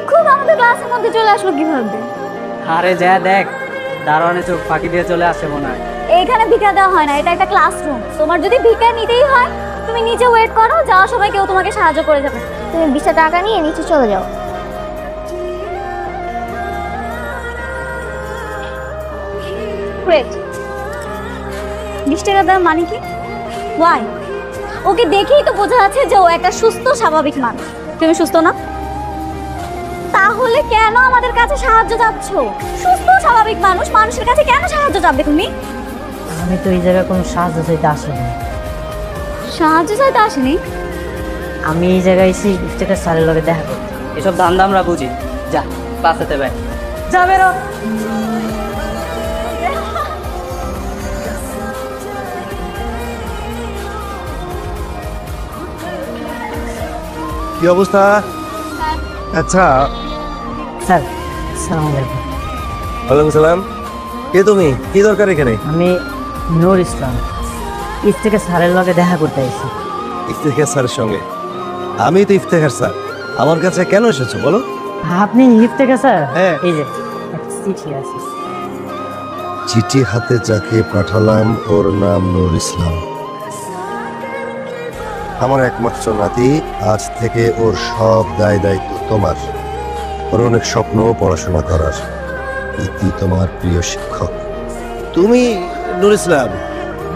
খুব আমাদের ক্লাসের মধ্যে চলে আসলো কিভাবে? আরে যা দেখ, দারোয়ানে চোখ ফাঁকি দিয়ে চলে আসে মনে হয়। এইখানে ভিক্ষা দেওয়া হয় না, এটা একটা ক্লাসরুম। তোমার যদি ভিক্ষা নিতেই হয় তুমি নিচে ওয়েট করো, যাওয়ার সময় কেউ তোমাকে সাহায্য করে যাবে। তুমি 20 টাকা নিয়ে নিচে চলে যাও। গ্রেট। 20 টাকা দেওয়ার মানে কি? ওয়াই? ওকে দেখেই তো বোঝা যাচ্ছে যে ও একটা সুস্থ স্বাভাবিক মানুষ। তুমি সুস্থ না? তাহলে কেন আমাদের কাছে সাহায্য চাচ্ছ? সুস্থ স্বাভাবিক মানুষ, মানুষের কাছে কেন সাহায্য চাবে তুমি? আমি তো এই জায়গায় কোনো সাহায্য চাইতে আসিনি। সাহায্য চাইতে আসেনি? আমি এই জায়গায় এসে ইফতেখার স্যারের লগে দেখা করতে। এসব ধান্দা আমরা বুঝি। যা ক্লাসেতে ভাই, যা বেরো। কি অবস্থা? আচ্ছা, স্যার আসসালামু আলাইকুম। ওয়ালাইকুম সালাম। কে তুমি? কি দরকার এখানে? আমি নূর ইসলাম, ইফতেখার স্যারের লগে দেখা করতে এসেছি। ইফতেখার স্যারের সঙ্গে? আমি তো ইফতেখার স্যার। আমার কাছে কেন এসেছো বলো? আপনি ইফতেখার স্যার? হ্যাঁ। এই যে একটা চিঠি আছে। চিঠি হাতে যাকে পাঠালাম ওর নাম নূর ইসলাম। আমার একমাত্র নাতি, আজ থেকে ওর সব দায় দায়িত্ব তোমার। ওর অনেক স্বপ্ন পড়াশোনা করার। ইতি তোমার প্রিয় শিক্ষক। তুমি নূর ইসলাম?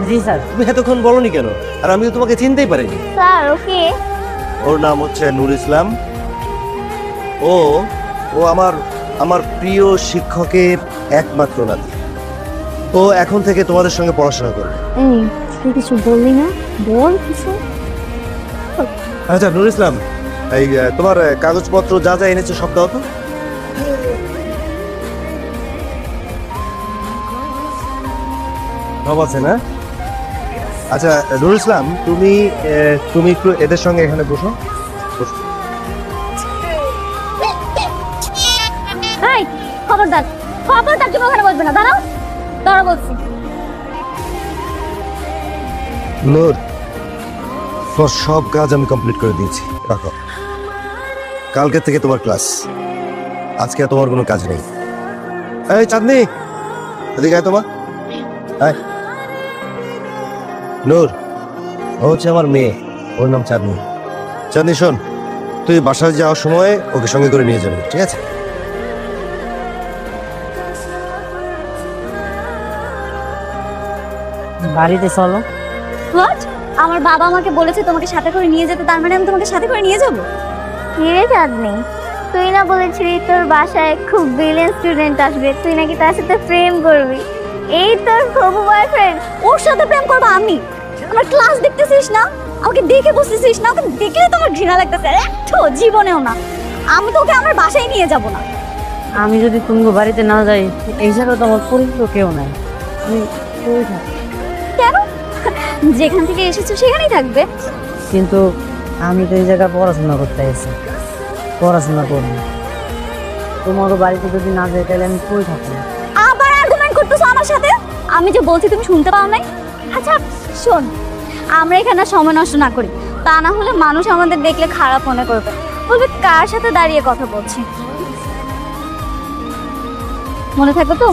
জি স্যার। তুমি এতক্ষণ বলনি কেন? আর আমি তো তোমাকে চিনতেই পারিনি। Sir okay. ওর নাম হচ্ছে নূর ইসলাম। ও ও আমার আমার প্রিয় শিক্ষকের একমাত্র নাতি। ও এখন থেকে তোমাদের সঙ্গে পড়াশোনা করবে। তুই কিছু বললি না? বল কিছু। আচ্ছা নূর ইসলাম, এই তোমার কাগজপত্র যা যা এনেছো সব দাও তো। সব আছে না? আচ্ছা নূর ইসলাম, তুমি একটু এদের সঙ্গে এখানে বসো। এই খবরদার, খবরদার, তুমি ওখানে বসবে না। দাঁড়াও, দাঁড়াও বলছি। নূর, তোর সব কাজ আমি কমপ্লিট করে দিয়েছি, রাখো। কালকে থেকে তোমার ক্লাস, আজকে আর তোমার কোনো কাজ নেই। এই চাঁদনি, এদিকে আয় তোমার। আয়। নূর, ও হচ্ছে আমার মেয়ে, ওর নাম চাঁদনি। চাঁদনি শোন, তুই বাসায় যাওয়ার সময় ওকে সঙ্গে করে নিয়ে যাবি, ঠিক আছে? বাড়িতে চলো। হোয়াট? আমার বাবা আমাকে বলেছে তোমাকে সাথে করে নিয়ে যেতে, তার মানে আমি তোমাকে সাথে করে নিয়ে যাব? কিরে চাঁদনি, তুই না বলেছিলি তোর বাসায় খুব ব্রিলিয়েন্ট স্টুডেন্ট আসবে, তুই নাকি তার সাথে প্রেম করবি? এই তোর হবু বয়ফ্রেন্ড, ওর সাথে প্রেম করবো আমি? আমার ক্লাস দেখতেছিস না? আমাকে দেখে বসতেছিস না? ওকে দেখলে তোমার ঘৃণা লাগতেছে? একটু জীবনেও না। আমি তো ওকে আমার বাসায় নিয়ে যাব না। আমি যদি তুমি বাড়িতে না যাই, এই জায়গায় তো আমার পরিচিত কেউ নাই। আমি কই থাকি? কেন? যেখান থেকে এসেছো সেখানেই থাকবে। কিন্তু আমি তো এই জায়গায় পড়াশোনা করতে এসেছি, পড়াশোনা করবো। তোমাকে বাড়িতে যদি না যাই তাহলে আমি কই থাকবো? আবার আর্গুমেন্ট করতেছো আমার সাথে? আমি যে বলছি তুমি শুনতে পাও নাই? আচ্ছা শোন, আমরা এখানে সময় নষ্ট না করি, তা না হলে মানুষ আমাদের দেখলে খারাপ মনে করবে, বলবে কার সাথে দাঁড়িয়ে কথা বলছি। মনে থাকবে তো?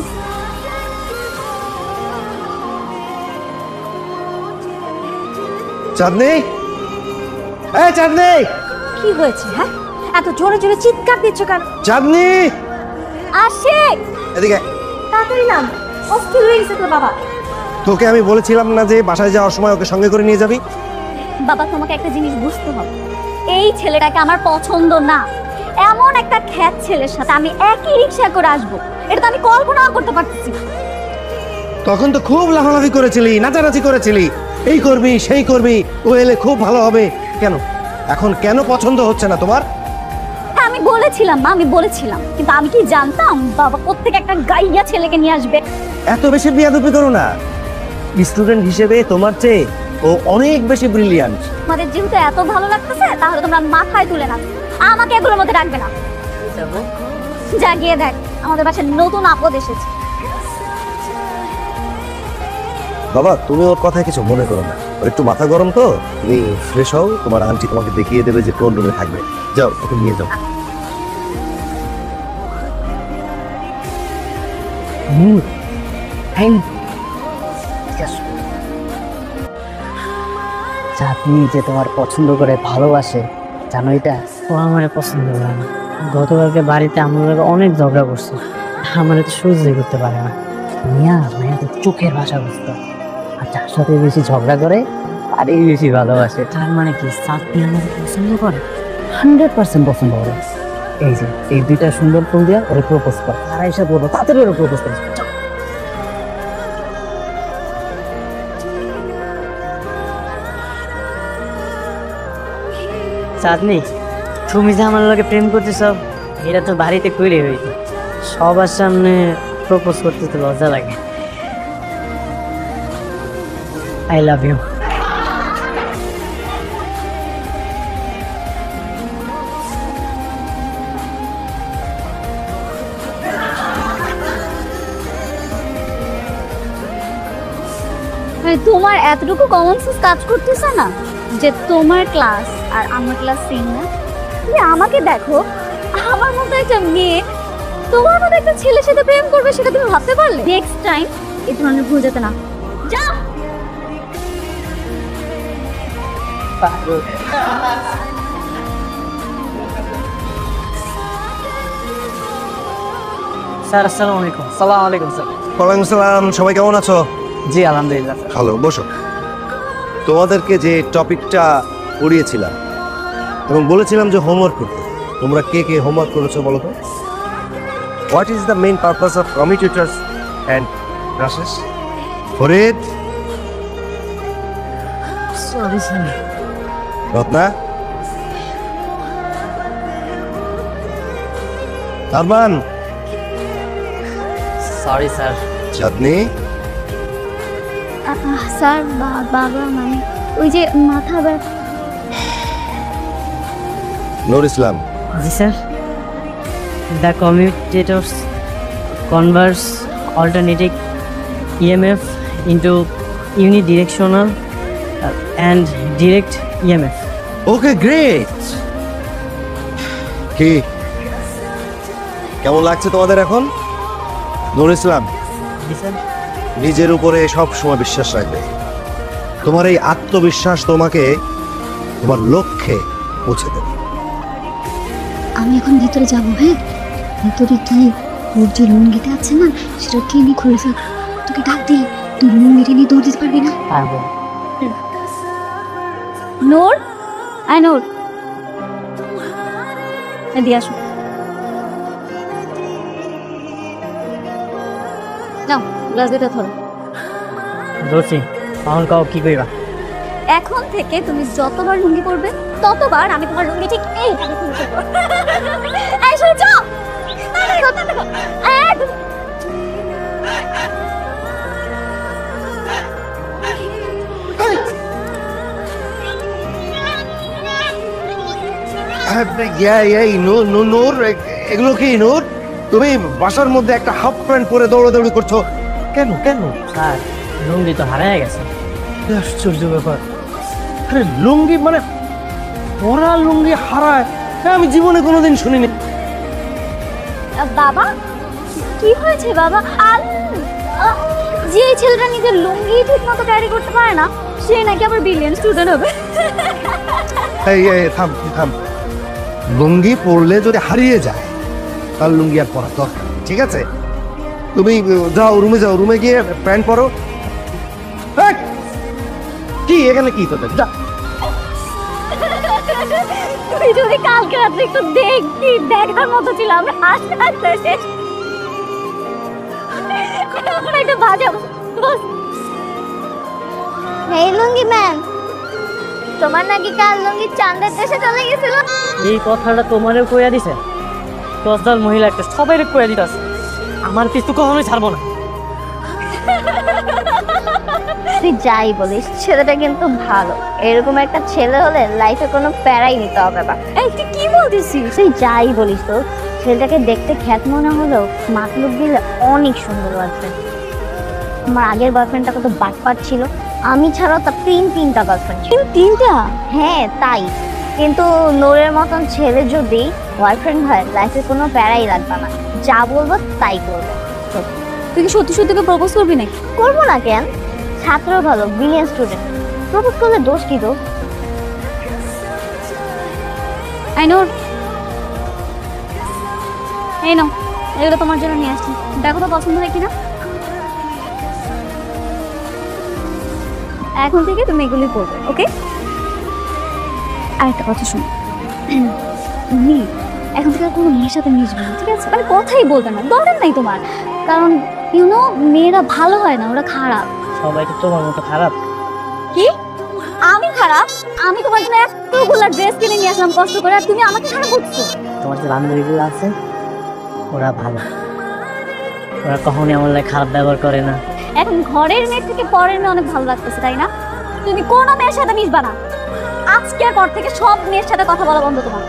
চাঁদনি, এই চাঁদনি, কি হয়েছে? হ্যাঁ, এত জোরে জোরে চিৎকার দিচ্ছ কেন? চাঁদনি, আসে এদিকে। তাড়াতাড়ি নাম, অস্থির হয়ে গেছে তোর বাবা। তোকে আমি বলেছিলাম না যে বাসায় যাওয়ার সময় ওকে সঙ্গে করে নিয়ে যাবি? বাবা তোমাকে একটা জিনিস বুঝতে হবে, এই ছেলেটাকে আমার পছন্দ না। এমন একটা খ্যাত ছেলের সাথে আমি একই রিক্সা করে আসবো, এটা তো আমি কল্পনাও করতে পারতেছি না। তখন তো খুব লাফালাফি করেছিলি, নাচানাচি করেছিলি, এই করবি সেই করবি, ও এলে খুব ভালো হবে। কেন এখন কেন পছন্দ হচ্ছে না তোমার? হ্যাঁ আমি বলেছিলাম মা, আমি বলেছিলাম, কিন্তু আমি কি জানতাম বাবা কোত্থেকে একটা গাইয়া ছেলেকে নিয়ে আসবে। এত বেশি বিয়াদবি করো না। স্টুডেন্ট হিসেবে তোমার চেয়ে ও অনেক বেশি ব্রিলিয়ান্ট। তোমাদের যেহেতু এত ভালো লাগতেছে তাহলে তোমরা মাথায় তুলে না, আমাকে এগুলোর মধ্যে রাখবে না। যা গিয়ে দেখ আমাদের বাসায় নতুন আপদ এসেছে। বাবা তুমি ওর কথায় কিছু মনে করো না, ওর একটু মাথা গরম তো। তুমি ফ্রেশ হও, তোমার আন্টি তোমাকে দেখিয়ে দেবে যে কোন রুমে থাকবে। যাও ওকে নিয়ে যাও। চাঁদনি যে তোমার পছন্দ করে ভালোবাসে, জানো এটা? ও আমার পছন্দ করে না। গতকালকে বাড়িতে আমার অনেক ঝগড়া করছে, আমার তো সহ্যই করতে পারে না। মেয়ে তো চোখের ভাষা বুঝতো, আর যার সাথে বেশি ঝগড়া করে তারই বেশি ভালোবাসে। তার মানে কি চাঁদনি আমাকে পছন্দ করে? 100% পছন্দ করে। এই যে এই দুইটা সুন্দর ফুল দিয়া ওরে প্রপোজ কর, আর এসে বলবো তাদের ওরে প্রপোজ করে। চাঁদনি, তুমি যে আমার লোকে প্রেম করতেছ এটা তো বাড়িতে কইলে হইত, সবার সামনে প্রপোজ করতে তো লজ্জা লাগে। I love you. তোমার এতটুকু কমন সেন্স কাজ করতেছে না যে তোমার ক্লাস আর আমার ক্লাস সেম না? তুমি আমাকে দেখো, আমার মতো একটা মেয়ে তোমার মতো একটা ছেলের সাথে প্রেম করবে, সেটা তুমি ভাবতে পারলে? নেক্সট টাইম এই ধরনের ভুল যেতে না। যাও। স্যার আসসালামু আলাইকুম। সালাম আলাইকুম স্যার। ওয়ালাইকুম সালাম। সবাই কেমন আছো? জি আলহামদুলিল্লাহ। ভালো, বসো। তোমাদেরকে যে টপিকটা পড়িয়েছিলাম এবং বলেছিলাম যে হোমওয়ার্ক করতে, তোমরা কে কে হোমওয়ার্ক করেছো বলো তো? What is the main purpose of commutators and brushes? Farid, sorry sir. Ratna, Arman, sorry sir. Chandni, sir বাবা মানে ওই যে মাথা ব্যথা। নূর ইসলাম। জি sir. The commuters converts alternating EMF into unidirectional and direct EMF. Okay, great. কি কেমন লাগছে তোমাদের এখন? নূর ইসলাম, জি স্যার। নিজের উপরে সব সময় বিশ্বাস রাখবে। তোমার এই আত্মবিশ্বাস তোমাকে তোমার লক্ষ্যে পৌঁছে দেবে। আমি এখন ভিতরে যাবো। হ্যাঁ, ভিতরে গিয়ে ওর যে লুঙ্গিটা আছে না, সেটা টেনে খুলে ফেল। তোকে ডাক দিই, তুই লুঙ্গিটা নিয়ে দৌড় দিতে পারবি না? পারবো। নূর, আয় নূর, দিয়ে আসো। নাও গ্লাস দুটা ধরো। ধরছি, এখন কাও কি কইবা? এখন থেকে তুমি যতবার লুঙ্গি পরবে ততবার আমি তোমার লুঙ্গি ঠিক এইভাবে খুলে ফেলবো। এই শুনে যাও। নূর, এগুলো কি নূর? তুমি বাসার মধ্যে একটা হাফ প্যান্ট পরে দৌড়াদৌড়ি করছো কেন? কেন স্যার, লুঙ্গি তো হারায় গেছে। কি আশ্চর্য ব্যাপার! আরে লুঙ্গি মানে পরা লুঙ্গি হারায়? আমি জীবনে কোনোদিন শুনিনি। বাবা, কি হয়েছে বাবা? আর যে ছেলেটা নিজের লুঙ্গি ঠিক মতো ক্যারি করতে পারে না, সে নাকি আবার ব্রিলিয়ান্ট স্টুডেন্ট হবে। এই থাম থাম। লুঙ্গি পরলে যদি হারিয়ে যায় তার লুঙ্গি আর পরা দরকার, ঠিক আছে? তুমি যাও, রুমে গিয়ে প্যান্ট পরো। কি এখানে কি তোদের? যা। তুই যদি কালকে রাত্রে একটু দেখবি, দেখার মতো ছিল। আমরা হাসতে হাসতে শেষ। এখন একটা বাজাবো। এই লুঙ্গি ম্যাম, তোমার নাকি কাল লুঙ্গি চাঁদের দেশে চলে গেছিল? এই কথাটা তোমারও কইয়া দিছে? 10 জন মহিলা একটা সবাই কইয়া দিতাছে। আমার পিছু কখনোই ছাড়বো না। তুই যাই বলিস, ছেলেটা কিন্তু ভালো। এরকম একটা ছেলে হলে লাইফে কোনো প্যারাই নিতে হবে না। এই তুই কি বলতেছিস? তুই যাই বলিস, তো ছেলেটাকে দেখতে খ্যাত মনে হলেও মাতলুক দিলে অনেক সুন্দর লাগবে। আমার আগের বয়ফ্রেন্ডটা কত বাটপাট ছিল, আমি ছাড়াও তার তিনটা গার্লফ্রেন্ড ছিল। তিনটা? হ্যাঁ তাই। কিন্তু নূরের মতন ছেলে যদি বয়ফ্রেন্ড হয়, লাইফে কোনো প্যারাই লাগবে না, যা বলবো তাই করবো। তুই কি সত্যি সত্যি প্রপোজ করবি নাকি? করবো না কেন, ছাত্র ভালো, ব্রিলিয়ান্ট স্টুডেন্ট, প্রপোজ করলে দোষ কি তো? I know. এই নাও, এগুলো তোমার জন্য নিয়ে আসছি, দেখো তো পছন্দ হয় কিনা। এখন থেকে তুমি এগুলি করবে, ওকে? আর একটা কথা শুনো, তুমি এখন থেকে কোনো মেয়ের সাথে মিশবে না, ঠিক আছে? মানে কথাই বলবে না, দরকার নাই তোমার। কারণ ইউনো মেয়েরা ভালো হয় না, ওরা খারাপ। সবাই তো তোমার মতো খারাপ? কি আমি খারাপ? আমি তোমার জন্য এতগুলো ড্রেস কিনে নিয়ে আসলাম কষ্ট করে, আর তুমি আমাকে খারাপ বলছো? তোমার যে বান্ধবীগুলো আছে ওরা ভালো, ওরা কখনই আমার লাগে খারাপ ব্যবহার করে না। এখন ঘরের মেয়ের থেকে পরের মেয়ে অনেক ভালো লাগতেছে, তাই না? তুমি কোনো মেয়ের সাথে মিশবা না, আজকের পর থেকে সব মেয়ের সাথে কথা বলা বন্ধ, তোমার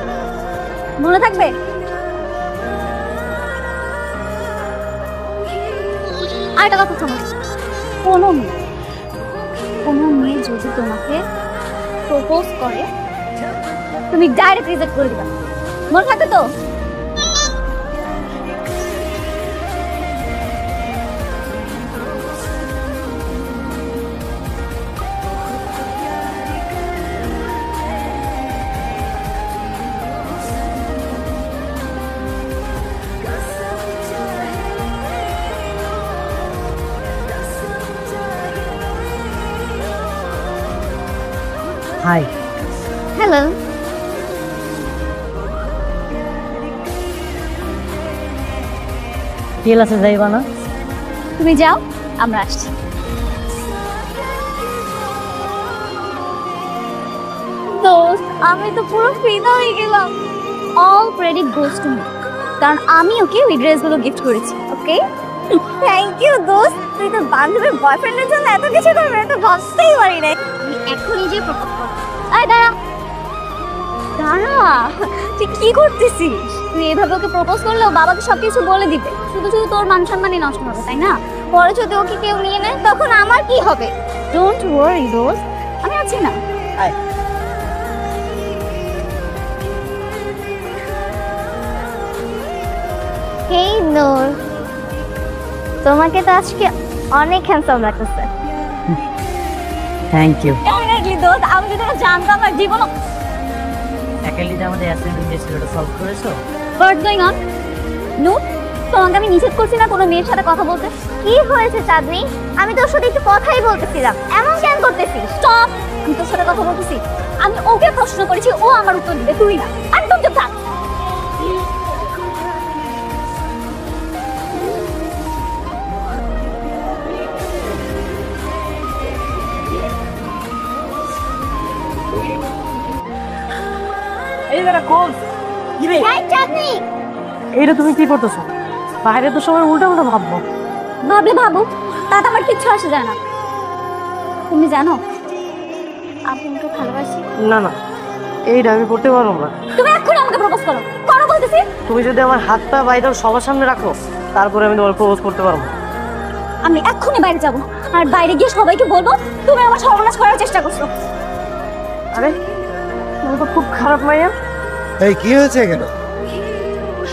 মনে থাকবে? আর একটা কথা শোনো, কোনো মেয়ে যদি তোমাকে প্রপোজ করে তুমি ডাইরেক্ট রিজেক্ট করে দিবা, মনে থাকবে তো? হাই। হ্যালো। ক্লাসে যাইবা না? তুমি যাও, আমরা আসছি। দোস্ত, আমি তো পুরো ফিদা হয়ে গেলাম। All credit goes to me, কারণ আমি ওকে ওই ড্রেসগুলো গিফট করেছি। ওকে, থ্যাংক ইউ দোস্ত। তুই তো বান্ধবীর বয়ফ্রেন্ডের জন্য এত কিছু করবে, এটা ভাবতেই পারি না। এখনই যে প্রপোজ করব। আয় দাঁড়া দাঁড়া, তুই কি করতেছিস? তুই এভাবে ওকে প্রপোজ করলেও বাবাকে সবকিছু বলে দিবে, শুধু শুধু তোর মান সম্মানই নষ্ট হবে, তাই না? পরে যদি ওকে কেউ নিয়ে নেয় তখন আমার কি হবে? ডোন্ট ওয়ারি দোস্ত, আমি আছি না। হাই। হেই নূর, তোমাকে তো আজকে অনেক হ্যান্ডসাম লাগতেছে। Thank you. ডেফিনেটলি দোস্ত, আমি যদি এটা জানতাম আর জীবন। ফ্যাকাল্টিতে আমাদের অ্যাসাইনমেন্ট দিয়েছিল, ওটা সলভ করেছো? হোয়াটস গোইং অন? নূর, তোমাকে আমি নিষেধ করছি না কোনো মেয়ের সাথে কথা বলতে। কি হয়েছে চাঁদনি? আমি তোর সাথে একটু কথাই বলতেছিলাম, এমন কেন করতেছিস? স্টপ, আমি তোর সাথে কথা বলতেছি। আমি ওকে প্রশ্ন করেছি, ও আমার উত্তর দিবে, তুই না। একদম চুপ থাক। এই দাঁড়া, কোচ কি রে? এই চাঁদনি, এইটা তুমি কি করতেছো? বাইরে তো সবাই উল্টা উল্টা ভাববো। ভাবলে ভাবুক, তাতে আমার কিচ্ছু আসে যায় না। তুমি জানো আমি তোমাকে ভালোবাসি। না না, এইটা আমি করতে পারবো না। তুমি এক্ষুনি আমাকে প্রপোজ করো, করো বলতেছি। তুমি যদি আমার হাতটা বাইরে সবার সামনে রাখো, তারপরে আমি তোমার প্রপোজ করতে পারবো। আমি এক্ষুনি বাইরে যাব, আর বাইরে গিয়ে সবাইকে বলবো তুমি আমার সর্বনাশ করার চেষ্টা করছো। আরে তুমি তো খুব খারাপ মাইয়া। এই কি হয়েছে এখানে?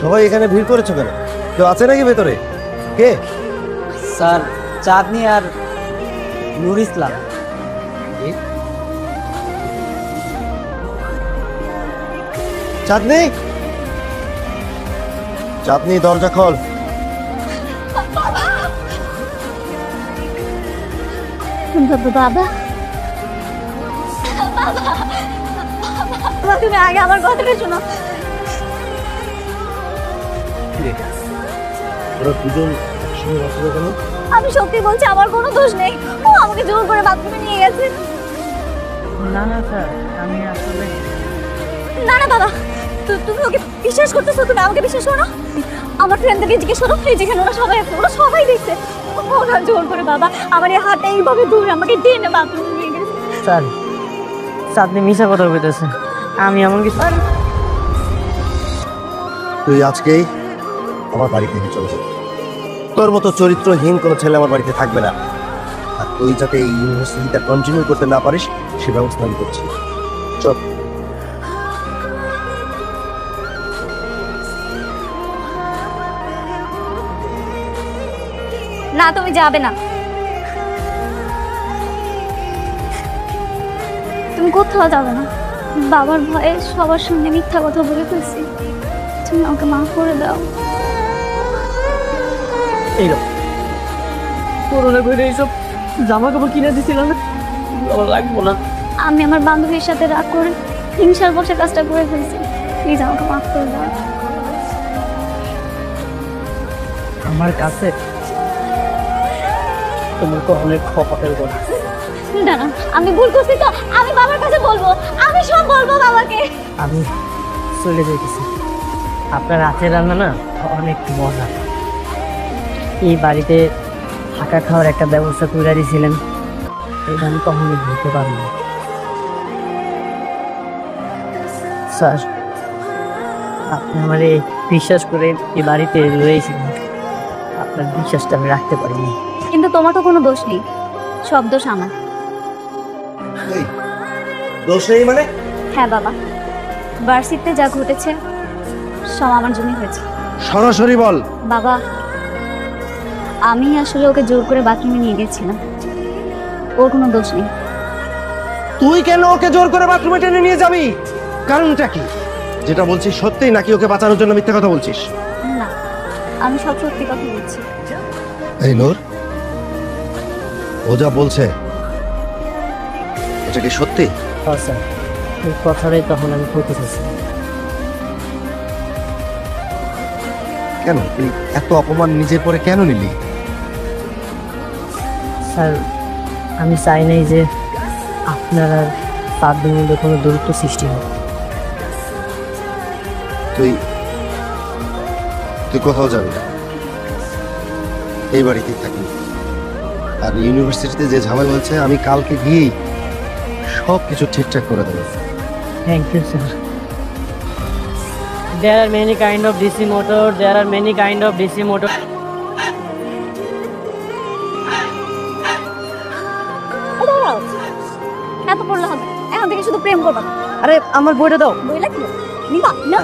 সবাই এখানে ভিড় করেছো কেন? কেউ আছে নাকি ভেতরে? কে? স্যার, চাঁদনি আর নূর ইসলাম। চাঁদনি, চাঁদনি দরজা খোল। বাবা, তুমি আগে আমার কথাটা শোনো। ওরা দুজন একসঙ্গে বসে কেন? আমি সত্যি বলছি, আমার কোনো দোষ নেই। ও আমাকে জোর করে বাথরুমে নিয়ে গেছে। না না স্যার, আমি আসলে না না বাবা, তুমি ওকে বিশ্বাস করতেছো? তুমি আমাকে বিশ্বাস করো? আমার ফ্রেন্ডদেরকে জিজ্ঞেস করো, যেখানে ওরা সবাই আছে, ওরা সবাই দেখছে। ওরা জোর করে বাবা আমার এই হাতে এইভাবে ধরে আমাকে টেনে বাথরুমে নিয়ে গেছে। স্যার, চাঁদনি মিশা কথা বলতেছে, আমি এমন কিছু। তুই আজকেই আমার বাড়ি থেকে চলে যাবি। তোর মতো চরিত্রহীন কোনো ছেলে আমার বাড়িতে থাকবে না। আর তুই যাতে এই ইউনিভার্সিটিটা কন্টিনিউ করতে না পারিস সে ব্যবস্থা আমি করছি। চল। না তুমি যাবে না। তুমি কোথাও যাবে না। বাবার ভয়ে সবার সঙ্গে মিথ্যা কথা বলে ফেলছি। তুমি আমাকে মাফ করে দাও। এই করোনা করে এইসব জামা কাপড় কিনে দিছিলাম না, আমার লাগবো না। আমি আমার বান্ধবীর সাথে রাগ করে হিংসার বসে কাজটা করে ফেলছি। প্লিজ আমাকে মাফ করে দাও। আমার কাছে তোমাকে অনেক খপাতের কথা। না না, আমি ভুল করছি তো আমি বাবার কাছে বলবো। আমি সব বলবো বাবাকে। আমি চলে যেতেছি। আপনার রাতের রান্না না অনেক মজা। এই বাড়িতে থাকা খাওয়ার একটা ব্যবস্থা করে দিয়েছিলেন, এটা আমি কখনো ভুলতে পারবো না। স্যার, আপনি আমার এই বিশ্বাস করে এই বাড়িতে রয়েছিলেন, আপনার বিশ্বাসটা আমি রাখতে পারিনি। কিন্তু তোমার তো কোনো দোষ নেই, সব দোষ আমার। এই, দোষ নেই মানে? হ্যাঁ বাবা, ভার্সিটিতে যা ঘটেছে সব আমার জন্য হয়েছে। সরাসরি বল। বাবা, আমি আসলে ওকে জোর করে বাথরুমে নিয়ে গেছিলাম, ওর কোনো দোষ নেই। তুই কেন ওকে জোর করে বাথরুমে টেনে নিয়ে যাবি? কারণটা কি? যেটা বলছিস সত্যি নাকি ওকে বাঁচানোর জন্য মিথ্যা কথা বলছিস? না, আমি সব সত্যি কথা বলছি। এই নূর, ও যা বলছে এটা কি সত্যি? হ্যাঁ স্যার, এই কথাটাই তখন আমি বলতে চাইছি। কেন তুই এত অপমান নিজের পরে কেন নিলি? স্যার, আমি চাই নাই যে আপনার আর তাদের মধ্যে কোনো দূরত্ব সৃষ্টি হোক। তুই তুই কোথাও যাবি না, এই বাড়িতেই থাকবি। আর ইউনিভার্সিটিতে যে ঝামেলা হয়েছে আমি কালকে গিয়েই সব কিছু ঠিকঠাক করে দেবো। Thank you, sir. There are many kind of DC motor. There are many kind of DC motor. এত পড়লে হবে, এখন থেকে শুধু প্রেম করবা। আরে আমার বইটা দাও। বই লাগবে নিবা না।